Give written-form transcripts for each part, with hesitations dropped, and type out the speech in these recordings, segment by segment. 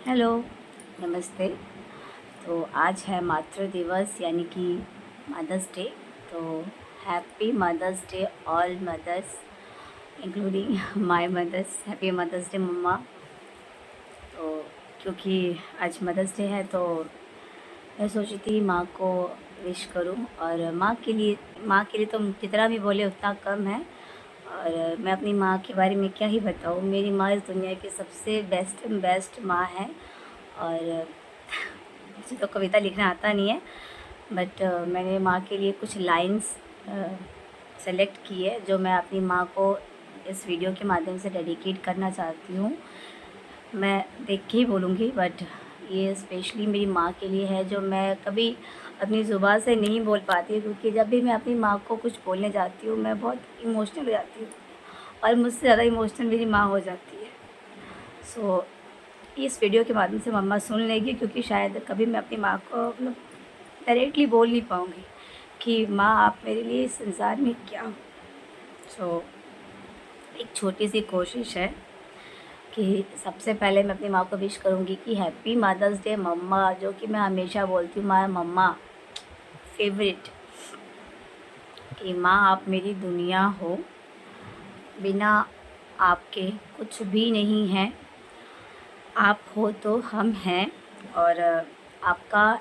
Hello, नमस्ते। तो आज है मातृ दिवस यानी कि मदर्स डे। तो happy mother's day all mothers including my mothers. Happy mother's day मम्मा। तो क्योंकि आज मदर्स डे है तो मैं सोची थी माँ को विश करूँ। और माँ के लिए तो जितना भी बोले उतना कम है। और मैं अपनी माँ के बारे में क्या ही बताऊँ। मेरी माँ इस दुनिया की सबसे बेस्ट माँ है। और मुझे तो कविता लिखना आता नहीं है, बट मैंने माँ के लिए कुछ लाइंस सेलेक्ट की है जो मैं अपनी माँ को इस वीडियो के माध्यम से डेडिकेट करना चाहती हूँ। मैं देख के ही बोलूँगी, बट ये स्पेशली मेरी माँ के लिए है जो मैं कभी अपनी ज़ुबान से नहीं बोल पाती, क्योंकि जब भी मैं अपनी माँ को कुछ बोलने जाती हूँ मैं बहुत इमोशनल हो जाती हूँ और मुझसे ज़्यादा इमोशनल मेरी माँ हो जाती है। सो इस वीडियो के माध्यम से मम्मा सुन लेगी, क्योंकि शायद कभी मैं अपनी माँ को मतलब डायरेक्टली बोल नहीं पाऊँगी कि माँ आप मेरे लिए इस संसार में क्या हो। सो एक छोटी सी कोशिश है कि सबसे पहले मैं अपनी माँ को विश करूँगी कि हैप्पी मदर्स डे मम्मा, जो कि मैं हमेशा बोलती हूँ माँ मम्मा फेवरेट, कि माँ आप मेरी दुनिया हो, बिना आपके कुछ भी नहीं है, आप हो तो हम हैं। और आपका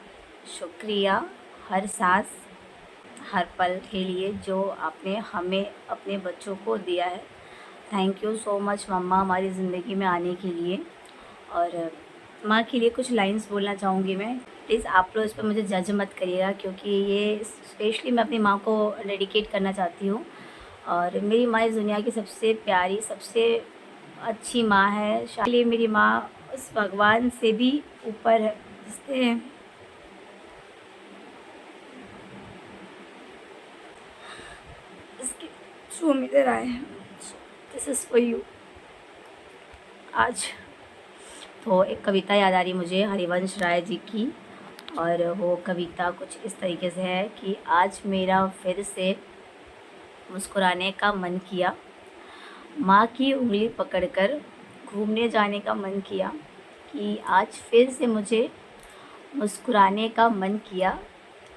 शुक्रिया हर सांस हर पल के लिए जो आपने हमें अपने बच्चों को दिया है। थैंक यू सो मच मम्मा हमारी ज़िंदगी में आने के लिए। और माँ के लिए कुछ लाइंस बोलना चाहूँगी मैं। प्लीज़ आप लोग इस पर मुझे जज मत करिएगा, क्योंकि ये स्पेशली मैं अपनी माँ को डेडिकेट करना चाहती हूँ। और मेरी माँ इस दुनिया की सबसे प्यारी सबसे अच्छी माँ है। शायद मेरी माँ उस भगवान से भी ऊपर है जिसने इसके थ्रू हम इधर आए हैं। This is for you. आज तो एक कविता याद आ रही मुझे हरिवंश राय जी की, और वो कविता कुछ इस तरीके से है कि आज मेरा फिर से मुस्कुराने का मन किया, माँ की उंगली पकड़कर घूमने जाने का मन किया, कि आज फिर से मुझे मुस्कुराने का मन किया,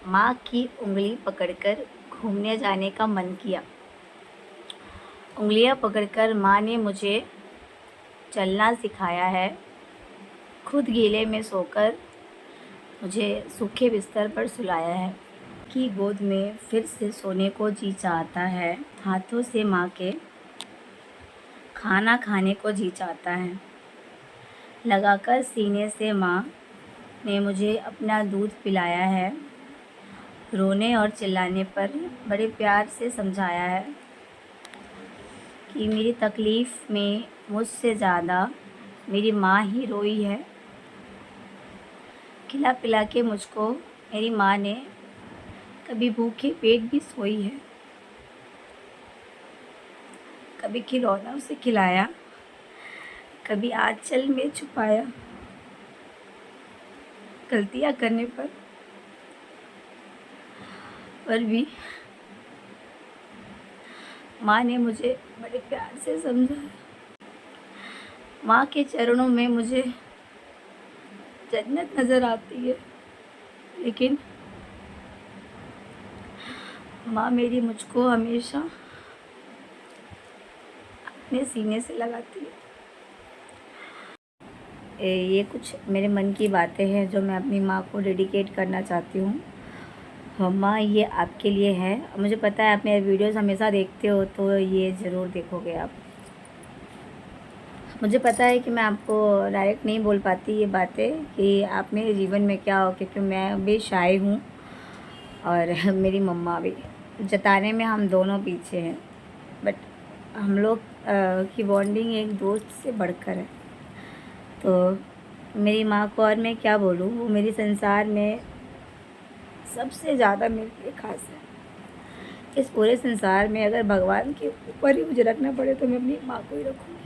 माँ की उंगली पकड़कर घूमने जाने का मन किया। उंगलियां पकड़कर माँ ने मुझे चलना सिखाया है, खुद गीले में सोकर मुझे सूखे बिस्तर पर सुलाया है, कि गोद में फिर से सोने को जी चाहता है, हाथों से माँ के खाना खाने को जी चाहता है। लगाकर सीने से माँ ने मुझे अपना दूध पिलाया है, रोने और चिल्लाने पर बड़े प्यार से समझाया है, कि मेरी तकलीफ़ में मुझसे ज़्यादा मेरी माँ ही रोई है। खिला पिला के मुझको मेरी माँ ने कभी भूखे पेट भी सोई है, कभी खिलौनों से खिलाया, कभी आंचल में छुपाया। गलतियाँ करने पर भी माँ ने मुझे बड़े प्यार से समझाया। माँ के चरणों में मुझे जन्नत नज़र आती है, लेकिन माँ मेरी मुझको हमेशा अपने सीने से लगाती है। ये कुछ मेरे मन की बातें हैं जो मैं अपनी माँ को डेडिकेट करना चाहती हूँ। मम्मा ये आपके लिए है। मुझे पता है आप मेरे वीडियोस हमेशा देखते हो, तो ये ज़रूर देखोगे आप। मुझे पता है कि मैं आपको डायरेक्ट नहीं बोल पाती ये बातें कि आप मेरे जीवन में क्या हो, क्योंकि मैं भी शाय हूँ और मेरी मम्मा भी। जताने में हम दोनों पीछे हैं, बट हम लोग की बॉन्डिंग एक दोस्त से बढ़कर है। तो मेरी माँ को और मैं क्या बोलूँ, वो मेरी संसार में सबसे ज़्यादा मेरे लिए ख़ास है। इस पूरे संसार में अगर भगवान के ऊपर ही मुझे रखना पड़े तो मैं अपनी माँ को ही रखूँगी।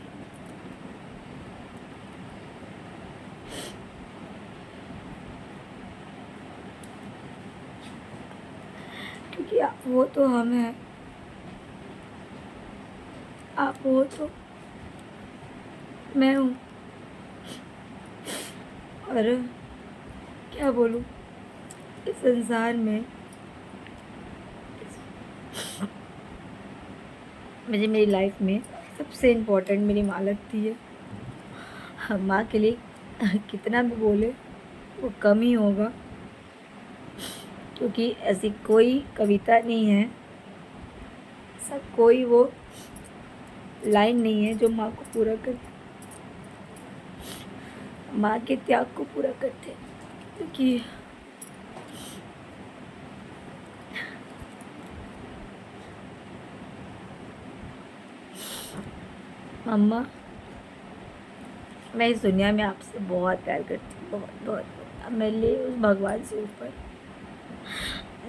क्योंकि आप हो तो हम हैं, आप हो तो मैं हूँ। और क्या बोलूँ, इस संसार में मुझे मेरी लाइफ में सबसे इम्पोर्टेंट मेरी माँ लगती है। हम माँ के लिए कितना भी बोले वो कम ही होगा, क्योंकि ऐसी कोई कविता नहीं है, ऐसा कोई वो लाइन नहीं है जो माँ को पूरा कर, माँ के त्याग को पूरा करते। क्योंकि मम्मा, मैं इस दुनिया में आपसे बहुत प्यार करती हूँ, बहुत बहुत। अब मेरे लिए उस भगवान से ऊपर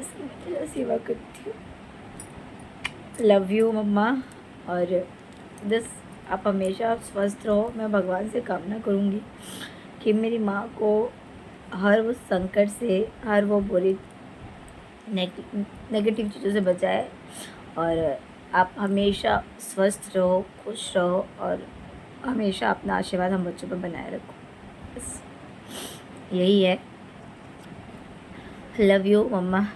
इसकी मैं तेरा सेवा करती हूँ। लव यू मम्मा। और बस आप हमेशा स्वस्थ रहो। मैं भगवान से कामना करूँगी कि मेरी माँ को हर वो संकट से, हर वो बुरी नेगेटिव चीज़ों से बचाए, और आप हमेशा स्वस्थ रहो, खुश रहो, और हमेशा अपना आशीर्वाद हम बच्चों पर बनाए रखो। बस यही है। Love you mamma.